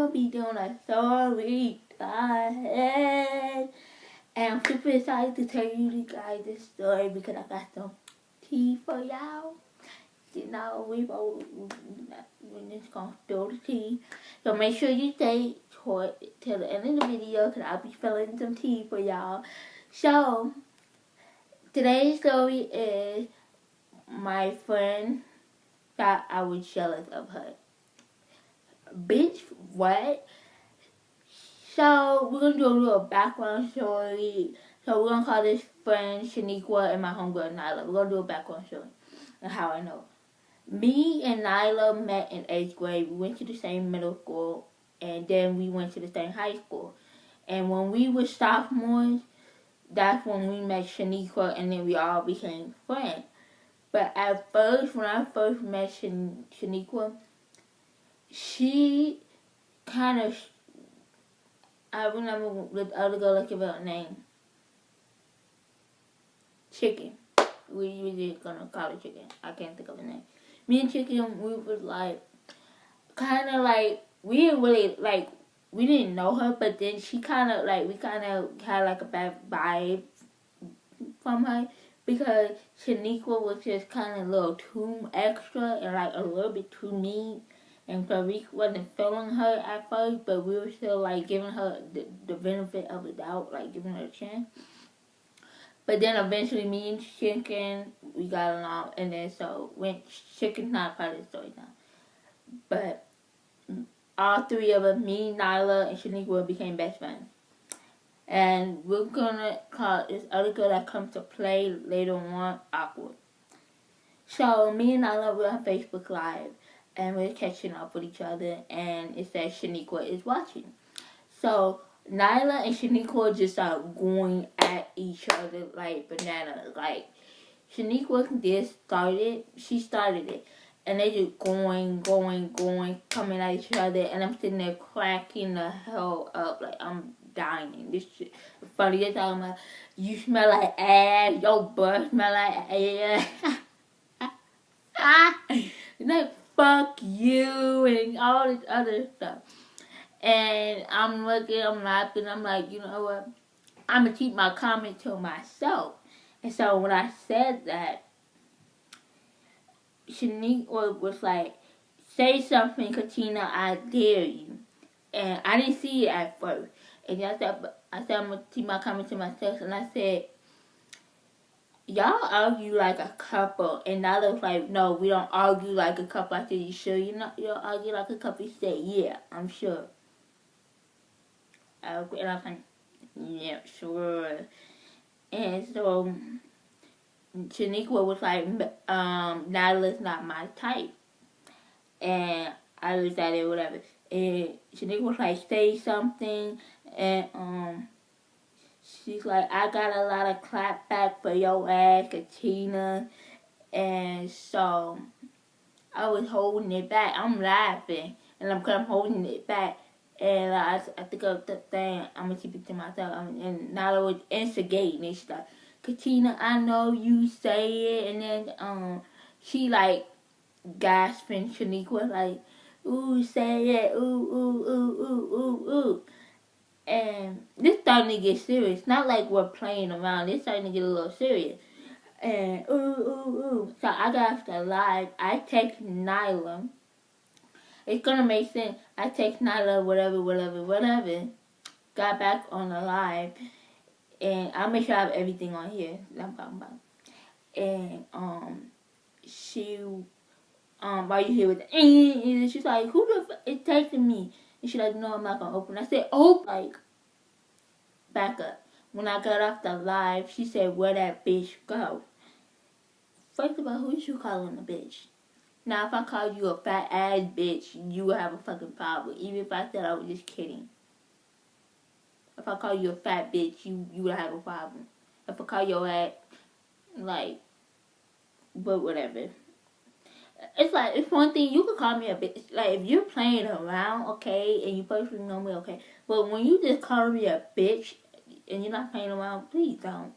gonna be doing a story time. And I'm super excited to tell you guys this story because I got some tea for y'all. You know, we're just gonna spill the tea. So make sure you stay till the end of the video because I'll be spilling some tea for y'all. So, today's story is my friend thought I was jealous of her. Bitch, what? So, we're gonna do a little background story. So, we're gonna call this friend Shaniqua and my homegirl Nyla. We're gonna do a background story and how I know. Me and Nyla met in 8th grade. We went to the same middle school, and then we went to the same high school. And when we were sophomores, that's when we met Shaniqua, and then we all became friends. But at first, when I first met Shaniqua, she kind of, I remember the other girl, let's give her a name. Chicken. We were just gonna call her Chicken. I can't think of her name. Me and Chicken, we was like, kind of like, we didn't really, like, we didn't know her, but then she kind of, like, we kind of had, like, a bad vibe from her, because Shaniqua was just kind of a little too extra, and, like, a little bit too mean, and so we wasn't feeling her at first, but we were still, like, giving her the benefit of the doubt, like, giving her a chance. But then eventually me and Chicken, we got along, and then so when Chicken's not part of the story now. But all three of us, me, Nyla, and Shaniqua became best friends. And we're gonna call this other girl that comes to play later on Awkward. So me and Nyla were on Facebook Live, and we're catching up with each other, and it says Shaniqua is watching. So Nyla and Shaniqua just start going at each other like bananas. Like, Shaniqua she started it. And they just going, coming at each other. And I'm sitting there cracking the hell up. Like, I'm dying. This shit is funny. They're talking about, you smell like ass. Your butt smell like ass. Like, fuck you. And all this other stuff. And I'm looking, I'm laughing, I'm like, you know what? I'm going to keep my comment to myself. And so when I said that, Shaniqua was like, say something, Katina, I dare you. And I didn't see it at first. And I said I'm going to keep my comment to myself. And I said, y'all argue like a couple. And I was like, no, we don't argue like a couple. I said, you sure you don't argue like a couple? He said, yeah, I'm sure. And I was like, yeah, sure. And so Shaniqua was like, Nyla's not my type. And I looked at it, whatever. And Shaniqua was like, say something. And she's like, I got a lot of clap back for your ass, Katina. And so I was holding it back. I'm laughing. And I'm holding it back. And I think of the thing, I'm going to keep it to myself. And Nyla was instigating. And she's like, Katina, I know you say it. And then she like gasping. Shaniqua like, ooh, say it. Ooh. And this starting to get serious. Not like we're playing around. This starting to get a little serious. And ooh. So I got off the live. I text Nyla. It's gonna make sense. I text Nyla, whatever. Got back on the live, and I'll make sure I have everything on here that I'm talking about. And she while you hear with and she's like, who the fuck is texting me? And she's like, no, I'm not gonna open. I said, oh, like, back up. When I got off the live, she said, where that bitch go? First of all, who is you calling a bitch? Now, if I called you a fat ass bitch, you would have a fucking problem. Even if I said I was just kidding. If I call you a fat bitch, you would have a problem. If I call your ass, like, but whatever. It's like, it's one thing, you could call me a bitch. Like, if you're playing around, okay, and you personally know me, okay. But when you just call me a bitch, and you're not playing around, please don't.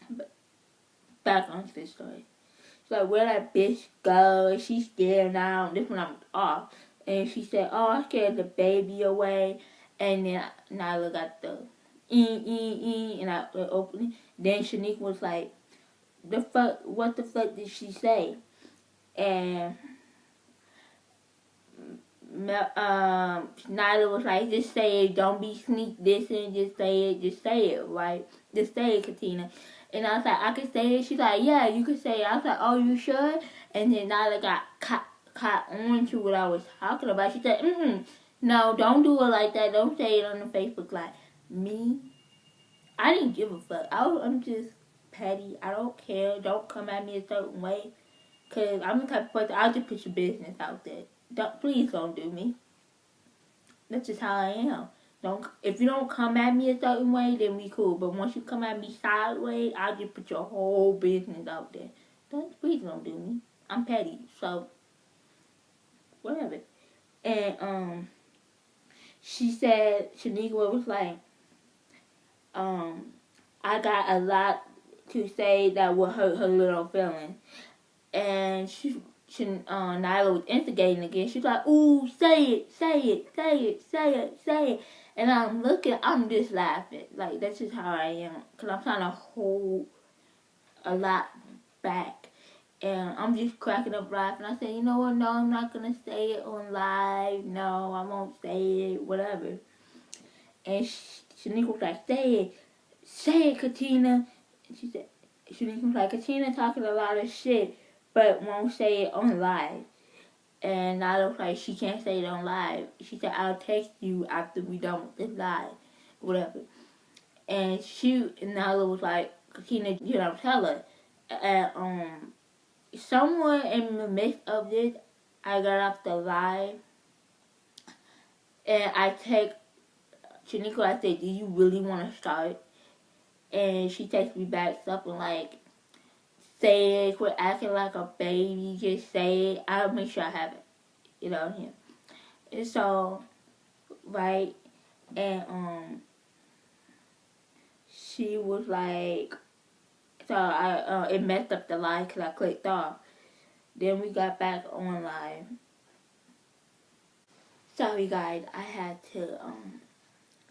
But back onto this story. Like, where that bitch go? She's scared now. This one I'm off. And she said, oh, I scared the baby away. And then Nyla got the and I opened it. Then Shanique was like, what the fuck did she say? And Nyla was like, just say it, don't be sneak this and just say it, right? Just say it, Katina. And I was like, I can say it? She's like, yeah, you can say it. I was like, oh, you sure? And then Nyla got caught on to what I was talking about. She said, no, don't do it like that. Don't say it on the Facebook Live. Me? I didn't give a fuck. I'm just petty. I don't care. Don't come at me a certain way. Because I'm the type of person, I'll just put your business out there. Please don't do me. That's just how I am. If you don't come at me a certain way, then we cool. But once you come at me sideways, I'll just put your whole business out there. Please don't do me. I'm petty. So, whatever. And, she said, Shaniqua was like, I got a lot to say that will hurt her little feelings. And Nyla was instigating again. She's like, ooh, say it, say it, say it, say it, say it. And I'm just laughing. Like, that's just how I am. Because I'm trying to hold a lot back. And I'm just cracking up laughing. I said, you know what? No, I'm not going to say it on live. No, I won't say it, whatever. And Shaniqua was like, say it, Katina. And she said, Shaniqua was like, Katina talking a lot of shit, but won't say it on live. And Nyla was like, she can't say it on live. She said, I'll text you after we done with this live, whatever. And Nyla was like, Katina, you don't tell her. And somewhere in the midst of this, I got off the live, and I text Shaniqua. I said, do you really want to start? And she texted me back something like, say it, quit acting like a baby, just say it. I'll make sure I have it, here. And so, right, and she was like, so it messed up the live because I clicked off. Then we got back on live. Sorry guys, I had to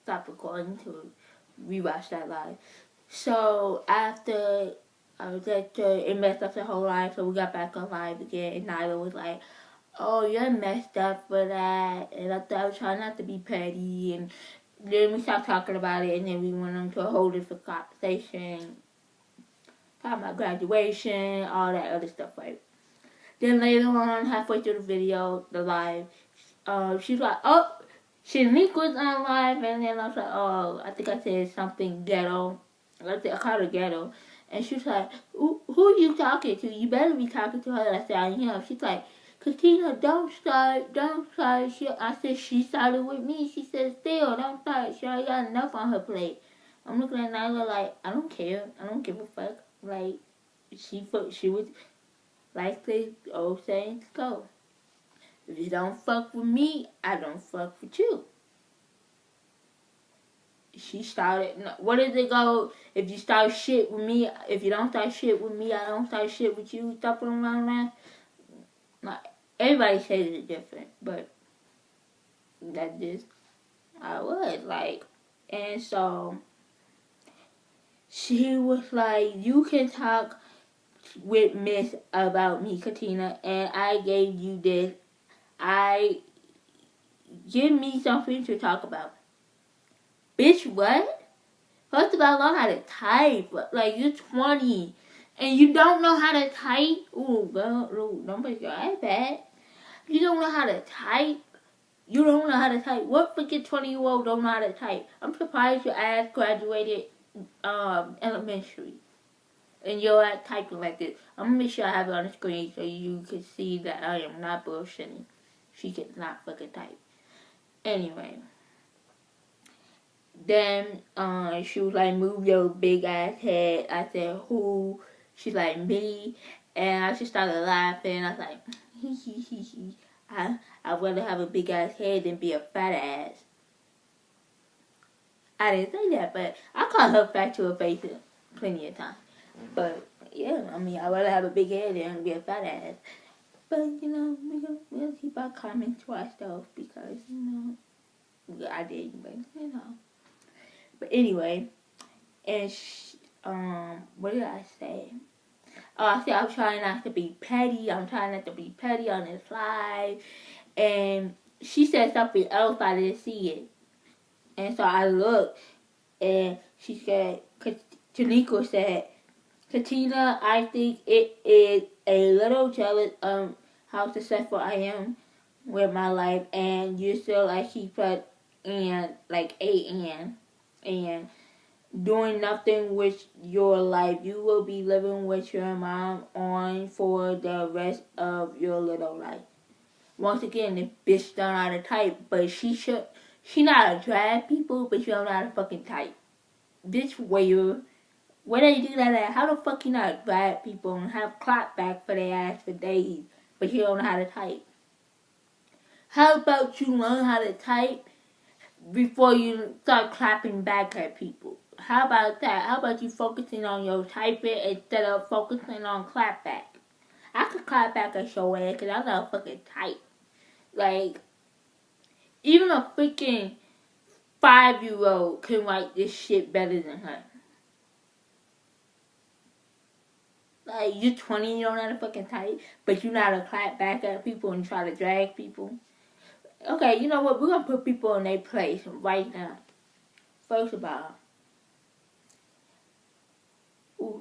stop recording to rewatch that live. So after it messed up the whole live, so we got back on live again, and Nyla was like, oh, you're messed up for that, and I was trying not to be petty, and then we stopped talking about it, and then we went on to a whole different conversation, talking about graduation, all that other stuff, right? Then later on, halfway through the video, the live, she's like, oh, Shaniqua's on live, and then I was like, oh, I think I said something ghetto. I called her ghetto. And she was like, who are you talking to? You better be talking to her. I said, I am. She's like, Katina, don't start. I said, she started with me. She said, still, don't start. She already got enough on her plate. I'm looking at Nyla like, I don't care. I don't give a fuck. Like, she was, like the old saying go. If you don't fuck with me, I don't fuck with you. She started, what does it go? If you start shit with me, if you don't start shit with me, I don't start shit with you. Stuff around that. Like, everybody says it different, but that's just how it was. Like, and so she was like, you can talk with Miss about me, Katina, and I gave you this. Give me something to talk about. Bitch, what? First of all, learn how to type. Like, you're 20 and you don't know how to type. Ooh, girl, ooh, don't break your iPad. You don't know how to type. You don't know how to type. What freaking 20-year-old don't know how to type? I'm surprised your ass graduated elementary and you're at typing like this. I'm gonna make sure I have it on the screen so you can see that I am not bullshitting. She cannot fucking type. Anyway. Then she was like, move your big ass head. I said, who? She's like, me. And I just started laughing. I was like, hee. I'd rather have a big ass head than be a fat ass. I didn't say that, but I called her fat to her face plenty of times. But yeah, I mean, I'd rather have a big head than be a fat ass. But, we're gonna keep our comments to ourselves because, I didn't, but. But anyway, and what did I say? Oh, I said I'm trying not to be petty. I'm trying not to be petty on this live. And she said something else, I didn't see it. And so I looked, and she said, Tanika said, Katina, I think it is a little jealous of how successful I am with my life, and you still like she put and like and doing nothing with your life. You will be living with your mom on for the rest of your little life. Once again, the bitch don't know how to type, but she know how to drag people, but she don't know how to fucking type. Bitch weird. Where they do that at? How the fuck you know how to drag people and have clap back for their ass for days, but you don't know how to type? How about you learn how to type before you start clapping back at people? How about that? How about you focusing on your typing instead of focusing on clap back? I could clap back at your ass because I know how to fucking type. Like, even a freaking 5-year-old can write this shit better than her. Like, you're 20, you don't know how to fucking type, but you know how to clap back at people and try to drag people. Okay, you know what? We're gonna put people in their place right now. First of all,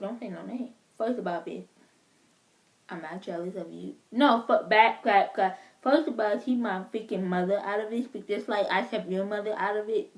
don't say no name. First of all, bitch, I'm not jealous of you. No, back, clap. First of all, keep my freaking mother out of this, but just like I kept your mother out of it,